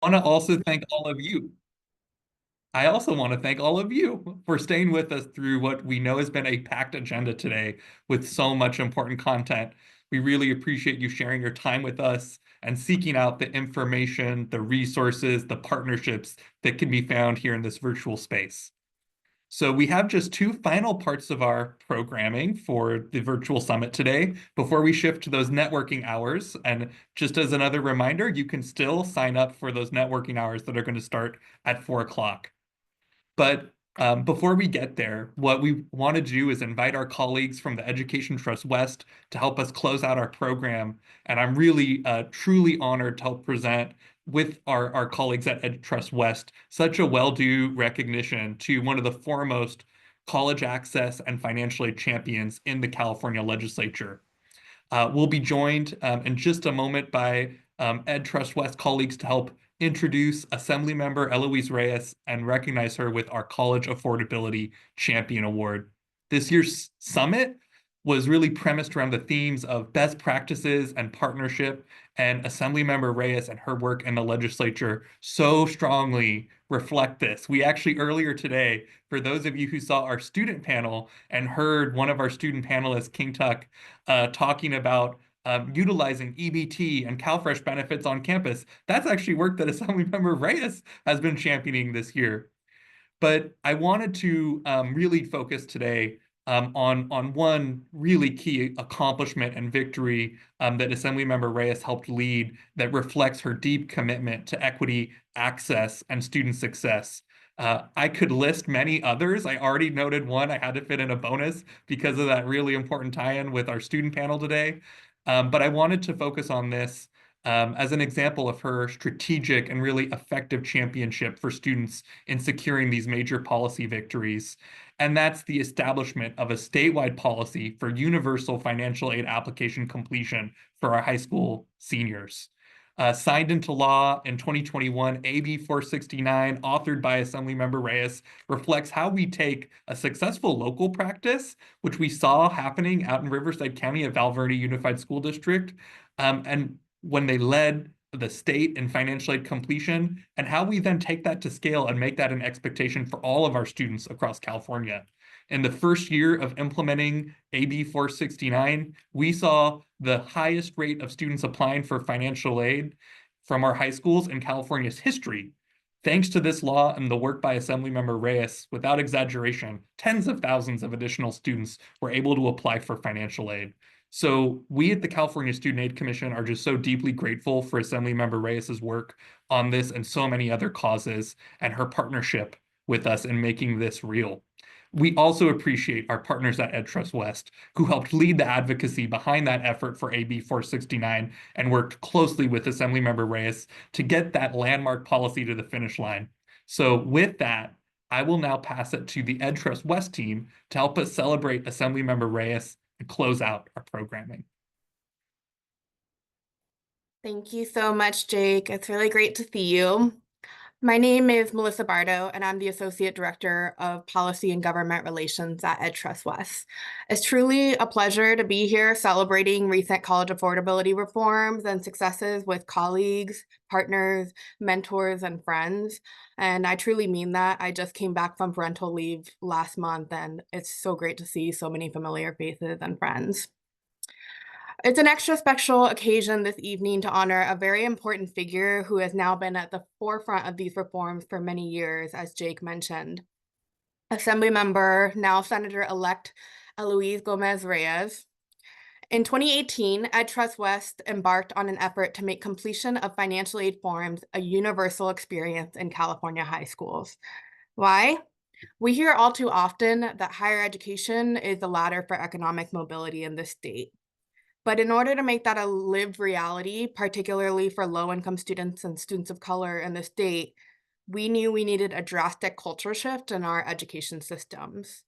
want to also thank all of you. I also want to thank all of you for staying with us through what we know has been a packed agenda today with so much important content. We really appreciate you sharing your time with us and seeking out the information, the resources, the partnerships that can be found here in this virtual space. So we have just two final parts of our programming for the virtual summit today before we shift to those networking hours. And just as another reminder, you can still sign up for those networking hours that are going to start at 4 o'clock. But before we get there, what we want to do is invite our colleagues from the Education Trust West to help us close out our program. And I'm really truly honored to help present with our colleagues at EdTrust-West such a well-due recognition to one of the foremost college access and financial aid champions in the California legislature. We'll be joined in just a moment by EdTrust-West colleagues to help introduce Assemblymember Eloise Reyes and recognize her with our College Affordability Champion Award. This year's summit was really premised around the themes of best practices and partnership, and Assemblymember Reyes and her work in the legislature so strongly reflect this. We actually earlier today, for those of you who saw our student panel and heard one of our student panelists, King Tuck, talking about utilizing EBT and CalFresh benefits on campus. That's actually work that Assemblymember Reyes has been championing this year. But I wanted to really focus today on one really key accomplishment and victory that Assemblymember Reyes helped lead that reflects her deep commitment to equity, access, and student success. I could list many others. I already noted one. I had to fit in a bonus because of that really important tie-in with our student panel today. But I wanted to focus on this as an example of her strategic and really effective championship for students in securing these major policy victories. And that's the establishment of a statewide policy for universal financial aid application completion for our high school seniors. Signed into law in 2021, AB 469, authored by Assemblymember Reyes, reflects how we take a successful local practice, which we saw happening out in Riverside County at Val Verde Unified School District, and when they led the state in financial aid completion, and how we then take that to scale and make that an expectation for all of our students across California. In the first year of implementing AB 469, we saw the highest rate of students applying for financial aid from our high schools in California's history. Thanks to this law and the work by Assemblymember Reyes, without exaggeration, tens of thousands of additional students were able to apply for financial aid. So we at the California Student Aid Commission are just so deeply grateful for Assemblymember Reyes's work on this and so many other causes and her partnership with us in making this real. We also appreciate our partners at EdTrust-West, who helped lead the advocacy behind that effort for AB 469 and worked closely with Assemblymember Reyes to get that landmark policy to the finish line. So with that, I will now pass it to the EdTrust-West team to help us celebrate Assemblymember Reyes and close out our programming. Thank you so much, Jake. It's really great to see you. My name is Melissa Bardo, and I'm the Associate Director of Policy and Government Relations at EdTrust-West. It's truly a pleasure to be here celebrating recent college affordability reforms and successes with colleagues, partners, mentors, and friends. And I truly mean that. I just came back from parental leave last month, and it's so great to see so many familiar faces and friends. It's an extra special occasion this evening to honor a very important figure who has now been at the forefront of these reforms for many years, as Jake mentioned. Assemblymember, now Senator-elect Eloise Gomez-Reyes. In 2018, EdTrust-West embarked on an effort to make completion of financial aid forms a universal experience in California high schools. Why? We hear all too often that higher education is the ladder for economic mobility in the state. But in order to make that a lived reality, particularly for low-income students and students of color in the state, we knew we needed a drastic culture shift in our education systems.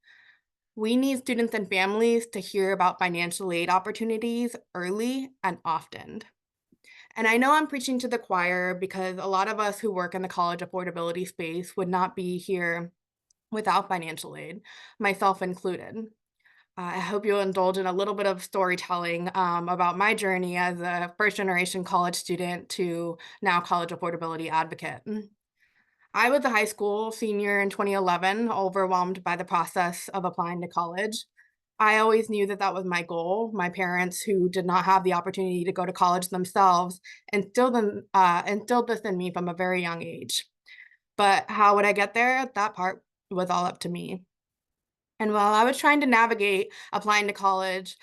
We need students and families to hear about financial aid opportunities early and often. And I know I'm preaching to the choir because a lot of us who work in the college affordability space would not be here without financial aid, myself included. I hope you'll indulge in a little bit of storytelling about my journey as a first generation college student to now college affordability advocate. I was a high school senior in 2011, overwhelmed by the process of applying to college. I always knew that that was my goal. My parents, who did not have the opportunity to go to college themselves, instilled this in me from a very young age. But how would I get there? That part was all up to me. And while I was trying to navigate applying to college,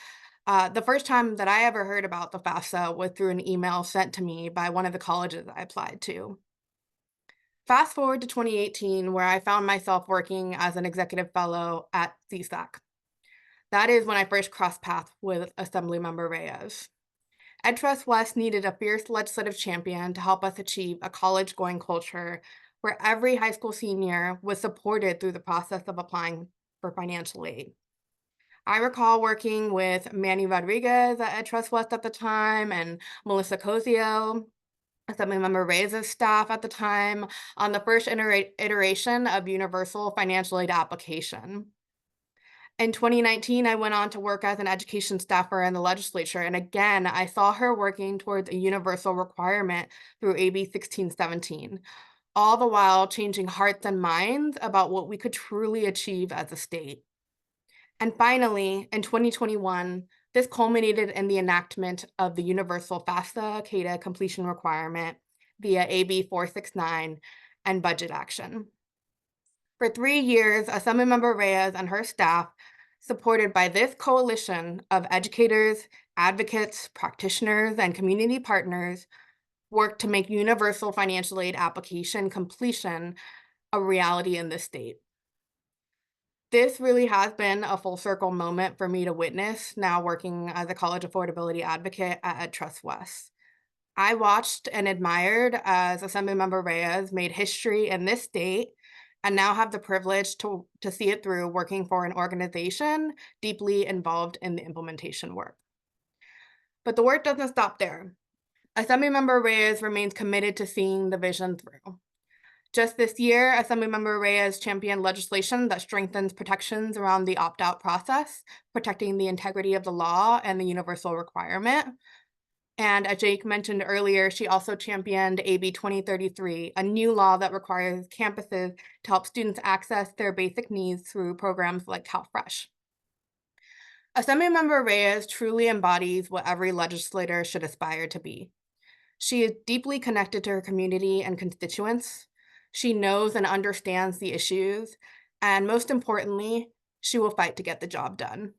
the first time that I ever heard about the FAFSA was through an email sent to me by one of the colleges I applied to. Fast forward to 2018, where I found myself working as an executive fellow at CSAC. That is when I first crossed paths with Assemblymember Reyes. EdTrust-West needed a fierce legislative champion to help us achieve a college-going culture where every high school senior was supported through the process of applying for financial aid. I recall working with Manny Rodriguez at EdTrust-West at the time and Melissa Cozio, Assemblymember Reyes' staff at the time, on the first iteration of Universal Financial Aid application. In 2019, I went on to work as an education staffer in the legislature, and again, I saw her working towards a universal requirement through AB 1617, all the while changing hearts and minds about what we could truly achieve as a state. And finally, in 2021, this culminated in the enactment of the Universal FAFSA CADA completion requirement via AB 469 and budget action. For 3 years, Assemblymember Reyes and her staff, supported by this coalition of educators, advocates, practitioners, and community partners, worked to make universal financial aid application completion a reality in the state. This really has been a full circle moment for me to witness now working as a college affordability advocate at EdTrust-West. I watched and admired as Assemblymember Reyes made history in this state and now have the privilege to see it through working for an organization deeply involved in the implementation work. But the work doesn't stop there. Assemblymember Reyes remains committed to seeing the vision through. Just this year, Assemblymember Reyes championed legislation that strengthens protections around the opt-out process, protecting the integrity of the law and the universal requirement. And as Jake mentioned earlier, she also championed AB 2033, a new law that requires campuses to help students access their basic needs through programs like CalFresh. Assemblymember Reyes truly embodies what every legislator should aspire to be. She is deeply connected to her community and constituents. She knows and understands the issues, and most importantly, she will fight to get the job done.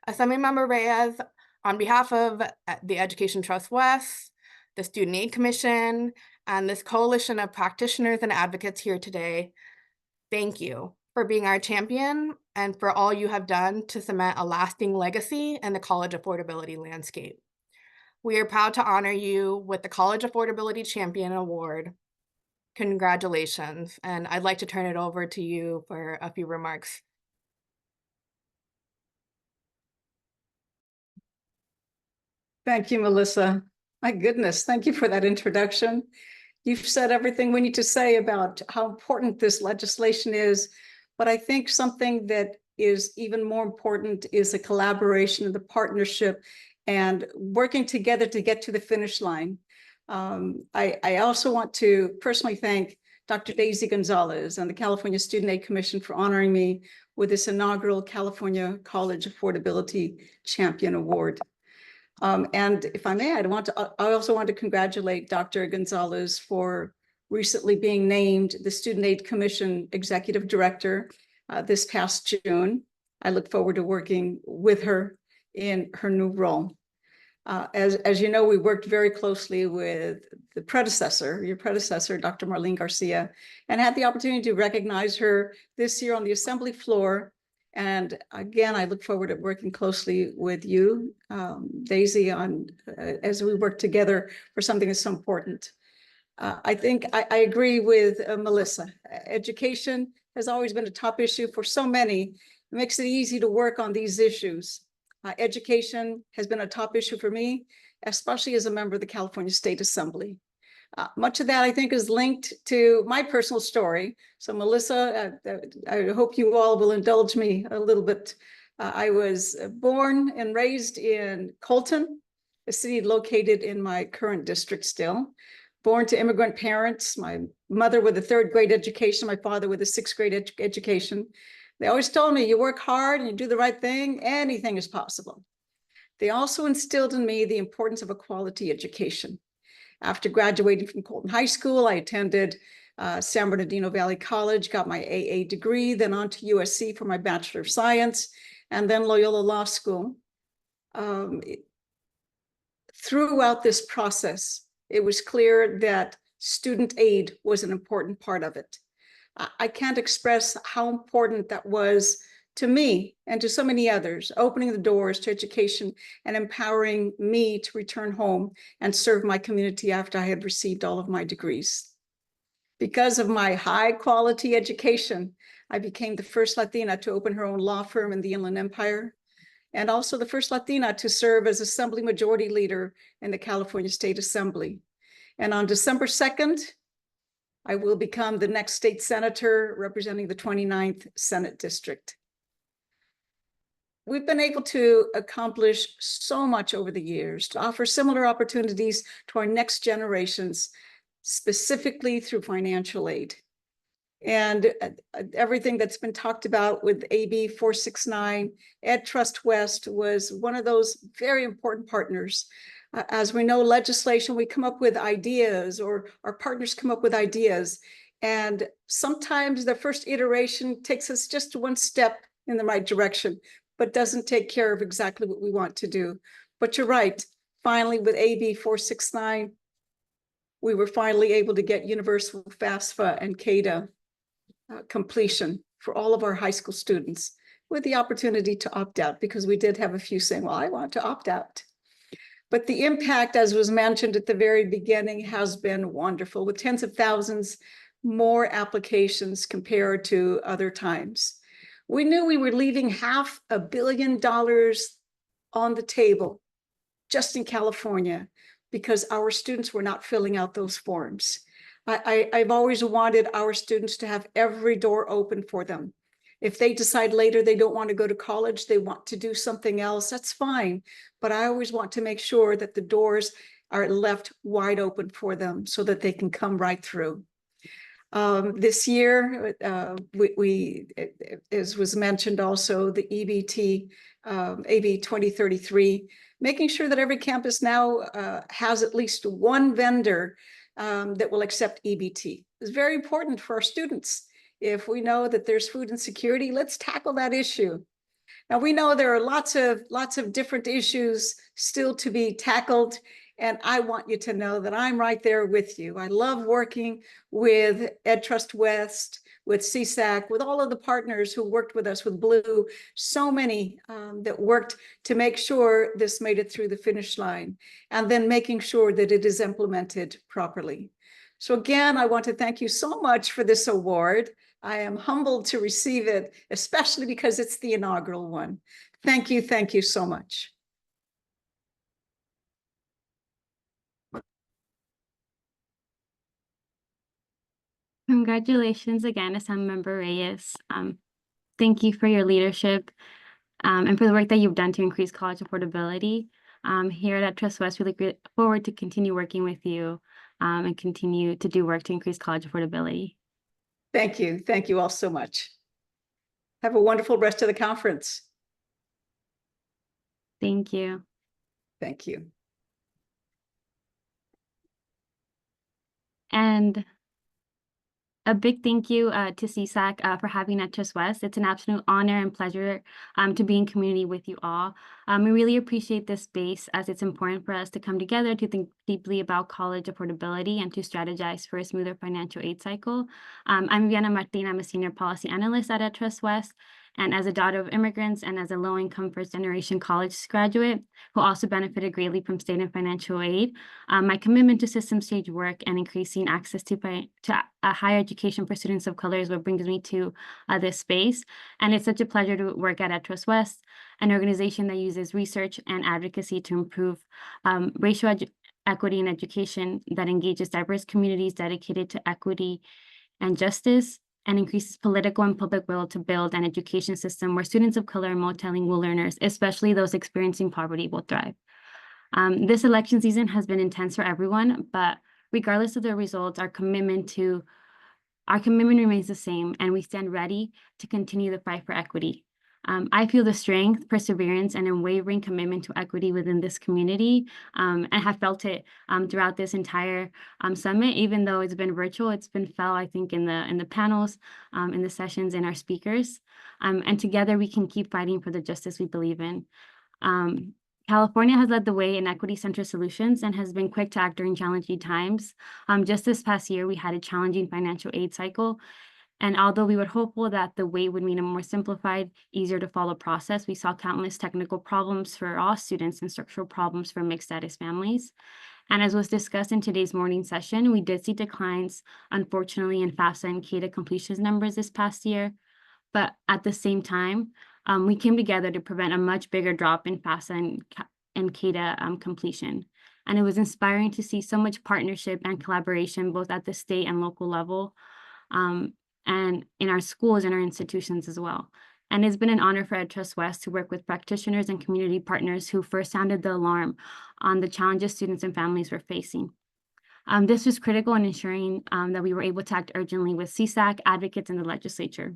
Assemblymember Reyes, on behalf of the Education Trust West, the Student Aid Commission, and this coalition of practitioners and advocates here today, thank you for being our champion and for all you have done to cement a lasting legacy in the college affordability landscape. We are proud to honor you with the College Affordability Champion Award. Congratulations, and I'd like to turn it over to you for a few remarks. Thank you, Melissa. My goodness, thank you for that introduction. You've said everything we need to say about how important this legislation is, but I think something that is even more important is the collaboration, the partnership, and working together to get to the finish line. I also want to personally thank Dr. Daisy Gonzalez and the California Student Aid Commission for honoring me with this inaugural California College Affordability Champion Award. And if I may, I also want to congratulate Dr. Gonzalez for recently being named the Student Aid Commission Executive Director this past June. I look forward to working with her in her new role. As you know, we worked very closely with your predecessor, Dr. Marlene Garcia, and had the opportunity to recognize her this year on the assembly floor. And again, I look forward to working closely with you, Daisy, as we work together for something that's so important. I think I agree with Melissa. Education has always been a top issue for so many. It makes it easy to work on these issues. Education has been a top issue for me, especially as a member of the California State Assembly. Much of that, I think, is linked to my personal story. So, Melissa, I hope you all will indulge me a little bit I was born and raised in Colton, a city located in my current district still. Born to immigrant parents, my mother with a third grade education, my father with a sixth grade education. They always told me, you work hard and you do the right thing, anything is possible. They also instilled in me the importance of a quality education. After graduating from Colton High School, I attended San Bernardino Valley College, got my AA degree, then on to USC for my Bachelor of Science, and then Loyola Law School. Throughout this process, it was clear that student aid was an important part of it. I can't express how important that was to me and to so many others, opening the doors to education and empowering me to return home and serve my community after I had received all of my degrees. Because of my high quality education, I became the first Latina to open her own law firm in the Inland Empire, and also the first Latina to serve as Assembly Majority Leader in the California State Assembly. And on December 2nd, I will become the next state senator representing the 29th Senate District. We've been able to accomplish so much over the years to offer similar opportunities to our next generations, specifically through financial aid. And everything that's been talked about with AB 469, EdTrust-West was one of those very important partners. As we know, legislation, we come up with ideas, or our partners come up with ideas. And sometimes the first iteration takes us just one step in the right direction, but doesn't take care of exactly what we want to do. But you're right, finally with AB 469, we were finally able to get universal FAFSA and CADA completion for all of our high school students, with the opportunity to opt out, because we did have a few saying, well, I want to opt out. But the impact, as was mentioned at the very beginning, has been wonderful, with tens of thousands more applications compared to other times. We knew we were leaving $500 million on the table just in California because our students were not filling out those forms. I've always wanted our students to have every door open for them. If they decide later they don't want to go to college, they want to do something else, that's fine. But I always want to make sure that the doors are left wide open for them so that they can come right through. This year, as was mentioned also, the EBT, AB 2033, making sure that every campus now has at least one vendor that will accept EBT. It's very important for our students. If we know that there's food insecurity, let's tackle that issue. Now, we know there are lots of different issues still to be tackled, and I want you to know that I'm right there with you. I love working with EdTrust-West, with CSAC, with all of the partners who worked with us, with Blue, so many that worked to make sure this made it through the finish line, and then making sure that it is implemented properly. So again, I want to thank you so much for this award. I am humbled to receive it, especially because it's the inaugural one. Thank you so much. Congratulations again, Assemblymember Reyes. Thank you for your leadership and for the work that you've done to increase college affordability. Here at EdTrust-West, we look forward to continue working with you and continue to do work to increase college affordability. Thank you all so much. Have a wonderful rest of the conference. Thank you. Thank you. And a big thank you to CSAC for having EdTrust-West. It's an absolute honor and pleasure to be in community with you all. We really appreciate this space, as it's important for us to come together to think deeply about college affordability and to strategize for a smoother financial aid cycle. I'm Viana Martin. I'm a senior policy analyst at EdTrust-West. And as a daughter of immigrants and as a low-income first-generation college graduate who also benefited greatly from state and financial aid, my commitment to systems change work and increasing access to higher education for students of color is what brings me to this space. And it's such a pleasure to work at EdTrust-West, an organization that uses research and advocacy to improve racial equity in education, that engages diverse communities dedicated to equity and justice, and increases political and public will to build an education system where students of color and multilingual learners, especially those experiencing poverty, will thrive. This election season has been intense for everyone, but regardless of the results, our commitment remains the same, and we stand ready to continue the fight for equity. I feel the strength, perseverance, and unwavering commitment to equity within this community, and have felt it throughout this entire summit. Even though it's been virtual, it's been felt, I think, in the panels, in the sessions, and our speakers. And together we can keep fighting for the justice we believe in. California has led the way in equity-centered solutions and has been quick to act during challenging times. Just this past year, we had a challenging financial aid cycle. And although we were hopeful that the wait would mean a more simplified, easier to follow process, we saw countless technical problems for all students and structural problems for mixed status families. And as was discussed in today's morning session, we did see declines, unfortunately, in FAFSA and CADA completion numbers this past year. But at the same time, we came together to prevent a much bigger drop in FAFSA and CADA completion. And it was inspiring to see so much partnership and collaboration, both at the state and local level, and in our schools and our institutions as well. And it's been an honor for EdTrust-West to work with practitioners and community partners who first sounded the alarm on the challenges students and families were facing. This was critical in ensuring that we were able to act urgently with CSAC, advocates, and the legislature.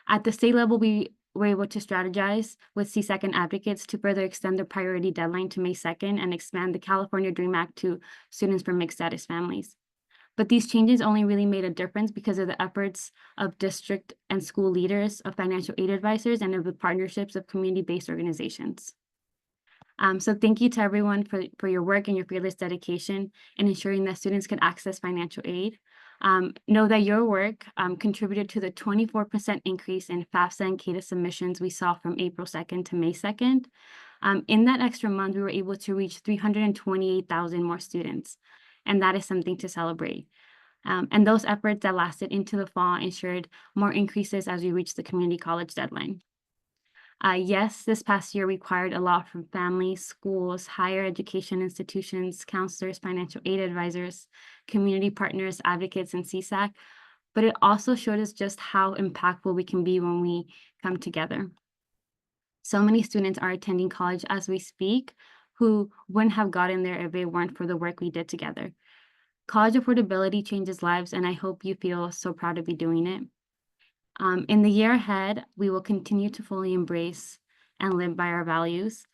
At the state level, we were able to strategize with CSAC and advocates to further extend the priority deadline to May 2nd and expand the California DREAM Act to students from mixed status families. But these changes only really made a difference because of the efforts of district and school leaders, of financial aid advisors, and of the partnerships of community-based organizations. So thank you to everyone for your work and your fearless dedication in ensuring that students can access financial aid. Know that your work contributed to the 24% increase in FAFSA and CADA submissions we saw from April 2nd to May 2nd. In that extra month, we were able to reach 328,000 more students, and that is something to celebrate. And those efforts that lasted into the fall ensured more increases as we reached the community college deadline. Yes, this past year required a lot from families, schools, higher education institutions, counselors, financial aid advisors, community partners, advocates, and CSAC, but it also showed us just how impactful we can be when we come together. So many students are attending college as we speak who wouldn't have gotten there if it weren't for the work we did together. College affordability changes lives, and I hope you feel so proud to be doing it. In the year ahead, we will continue to fully embrace and live by our values.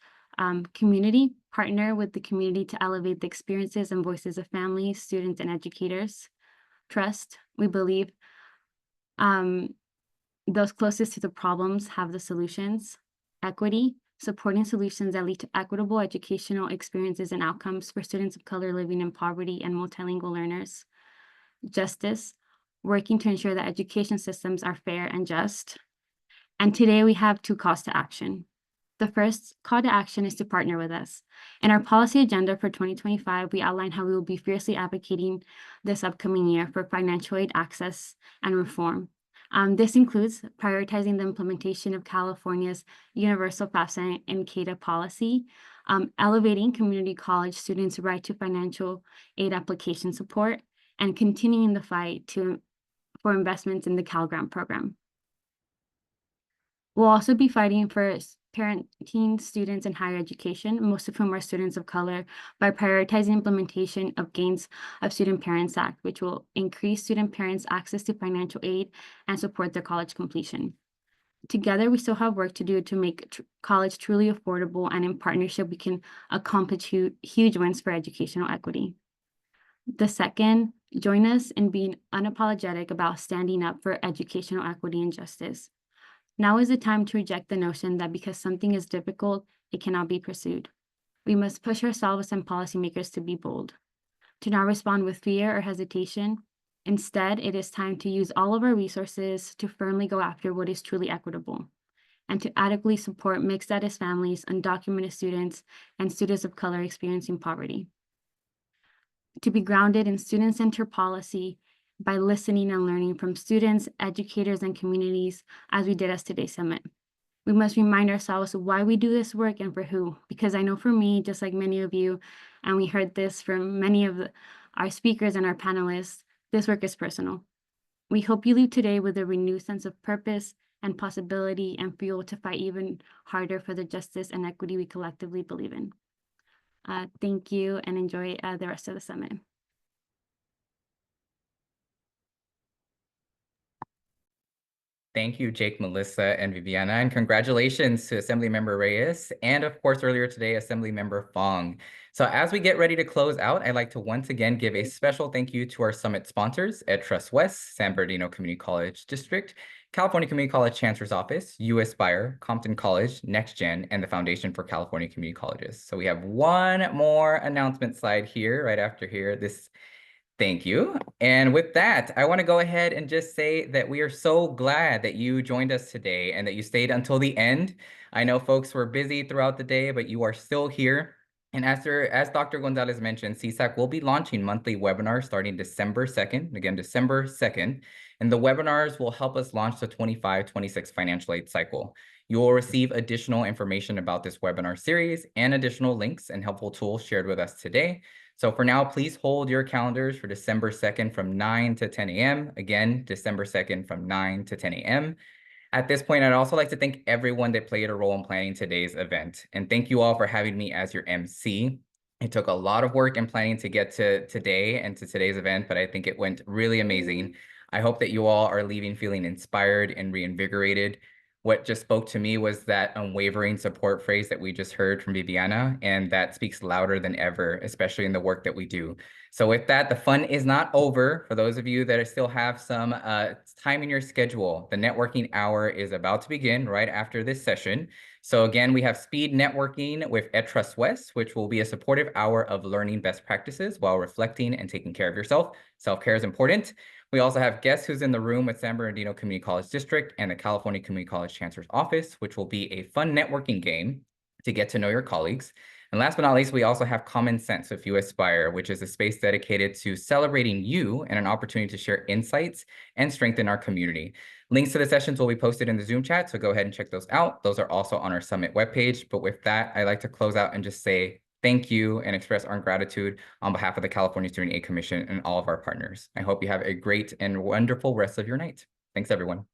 Community, partner with the community to elevate the experiences and voices of families, students, and educators. Trust, we believe those closest to the problems have the solutions. Equity, supporting solutions that lead to equitable educational experiences and outcomes for students of color living in poverty and multilingual learners. Justice, working to ensure that education systems are fair and just. And today we have 2 calls to action. The first call to action is to partner with us. In our policy agenda for 2025, we outline how we will be fiercely advocating this upcoming year for financial aid access and reform. This includes prioritizing the implementation of California's universal FAFSA and CADA policy, elevating community college students' right to financial aid application support, and continuing the fight for investments in the Cal Grant program. We'll also be fighting for parenting students in higher education, most of whom are students of color, by prioritizing implementation of Gains of Student Parents Act, which will increase student parents' access to financial aid and support their college completion. Together, we still have work to do to make college truly affordable, and in partnership, we can accomplish huge wins for educational equity. The second, join us in being unapologetic about standing up for educational equity and justice. Now is the time to reject the notion that because something is difficult, it cannot be pursued. We must push ourselves and policymakers to be bold, to not respond with fear or hesitation. Instead, it is time to use all of our resources to firmly go after what is truly equitable, and to adequately support mixed status families, undocumented students, and students of color experiencing poverty. To be grounded in student-centered policy by listening and learning from students, educators, and communities, as we did at today's summit. We must remind ourselves why we do this work and for who, because I know for me, just like many of you, and we heard this from many of our speakers and our panelists, this work is personal. We hope you leave today with a renewed sense of purpose and possibility and fuel to fight even harder for the justice and equity we collectively believe in. Thank you and enjoy the rest of the summit. Thank you, Jake, Melissa, and Viviana, and congratulations to Assemblymember Reyes and, of course, earlier today, Assemblymember Fong. So as we get ready to close out, I'd like to once again give a special thank you to our summit sponsors, EdTrust-West, San Bernardino Community College District, California Community College Chancellor's Office, USpire, Compton College, NextGen, and the Foundation for California Community Colleges. So we have one more announcement slide here, right after here. Thank you. And with that, I want to go ahead and just say that we are so glad that you joined us today and that you stayed until the end. I know folks were busy throughout the day, but you are still here. And as Dr. Gonzalez mentioned, CSAC will be launching monthly webinars starting December 2nd, again, December 2nd. And the webinars will help us launch the 25-26 financial aid cycle. You will receive additional information about this webinar series and additional links and helpful tools shared with us today. So for now, please hold your calendars for December 2nd from 9 to 10 a.m. Again, December 2nd from 9 to 10 a.m. At this point, I'd also like to thank everyone that played a role in planning today's event. And thank you all for having me as your MC. It took a lot of work and planning to get to today and to today's event, but I think it went really amazing. I hope that you all are leaving feeling inspired and reinvigorated. What just spoke to me was that unwavering support phrase that we just heard from Viviana, and that speaks louder than ever, especially in the work that we do. So with that, the fun is not over. For those of you that still have some time in your schedule, the networking hour is about to begin right after this session. So again, we have speed networking with EdTrust-West, which will be a supportive hour of learning best practices while reflecting and taking care of yourself. Self-care is important. We also have Guess Who's in the Room with San Bernardino Community College District and the California Community College Chancellor's Office, which will be a fun networking game to get to know your colleagues. And last but not least, we also have Common Sense with USpire, which is a space dedicated to celebrating you and an opportunity to share insights and strengthen our community. Links to the sessions will be posted in the Zoom chat, so go ahead and check those out. Those are also on our Summit webpage. But with that, I'd like to close out and just say thank you and express our gratitude on behalf of the California Student Aid Commission and all of our partners. I hope you have a great and wonderful rest of your night. Thanks, everyone.